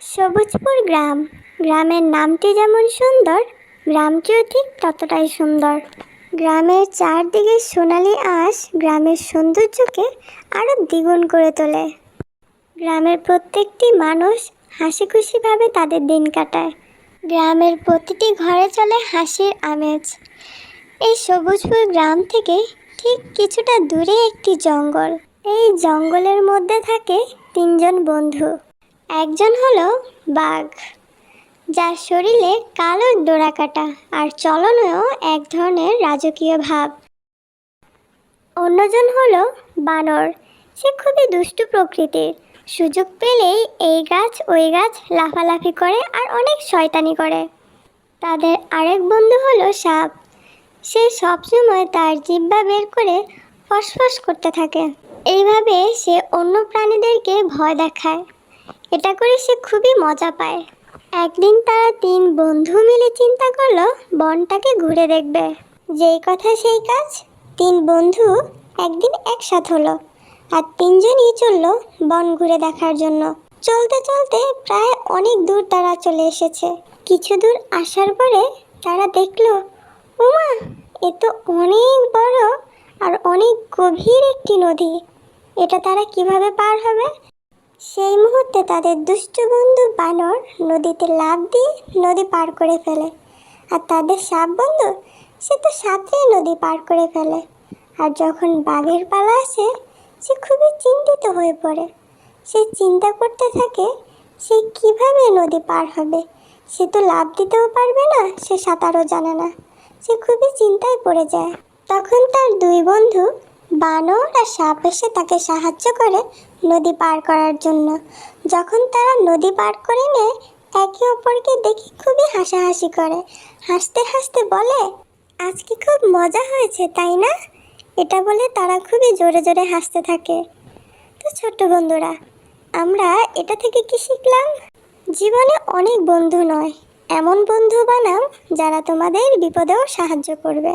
সবুজপুর গ্রাম। গ্রামের নামটি যেমন সুন্দর, গ্রামটিও ঠিক ততটাই সুন্দর। গ্রামের চারদিকে সোনালি আঁশ গ্রামের সৌন্দর্যকে আরও দ্বিগুণ করে তোলে। গ্রামের প্রত্যেকটি মানুষ হাসি খুশিভাবে তাদের দিন কাটায়। গ্রামের প্রতিটি ঘরে চলে হাসির আমেজ। এই সবুজপুর গ্রাম থেকে ঠিক কিছুটা দূরে একটি জঙ্গল। এই জঙ্গলের মধ্যে থাকে তিনজন বন্ধু। একজন হলো বাঘ, যার শরীরে কালো ডোরাকাটা আর চলনেও এক ধরনের রাজকীয় ভাব। অন্যজন হলো বানর, সে খুবই দুষ্টু প্রকৃতির। সুযোগ পেলেই এই গাছ ওই গাছ লাফালাফি করে আর অনেক শয়তানি করে। তাদের আরেক বন্ধু হলো সাপ, সে সবসময় তার জিহ্বা বের করে ফসফস করতে থাকে। এইভাবে সে অন্য প্রাণীদেরকে ভয় দেখায়। এটা করে সে খুবই মজা পায়। একদিন তারা তিন বন্ধু মিলে চিন্তা করলো বনটাকে ঘুরে দেখবে। যেই কথা সেই কাজ, তিন বন্ধু একদিন একসাথে হলো আর তিনজনই চলল বন ঘুরে দেখার জন্য। চলতে চলতে প্রায় অনেক দূর তারা চলে এসেছে। কিছু দূর আসার পরে তারা দেখলো, ওমা, এ তো অনেক বড় আর অনেক গভীর একটি নদী। এটা তারা কিভাবে পার হবে? সেই মুহূর্তে তাদের দুষ্টু বন্ধু বানর নদীতে লাফ দিয়ে নদী পার করে ফেলে। আর তাদের সাপ বন্ধু, সে তো সাঁতরেই নদী পার করে ফেলে। আর যখন বাঘের পালা আসে, সে খুবই চিন্তিত হয়ে পড়ে। সে চিন্তা করতে থাকে সে কিভাবে নদী পার হবে। সে তো লাফ দিতেও পারবে না, সে সাঁতারও জানে না। সে খুবই চিন্তায় পড়ে যায়। তখন তার দুই বন্ধু বানর আর সাপ এসে তাকে সাহায্য করে নদী পার করার জন্য। যখন তারা নদী পার করে নেয়, একে অপরকে দেখে খুবই হাসাহাসি করে। হাসতে হাসতে বলে, আজকে খুব মজা হয়েছে তাই না? এটা বলে তারা খুবই জোরে জোরে হাসতে থাকে। তো ছোট্ট বন্ধুরা, আমরা এটা থেকে কি শিখলাম? জীবনে অনেক বন্ধু নয়, এমন বন্ধু বানাও যারা তোমাদের বিপদেও সাহায্য করবে।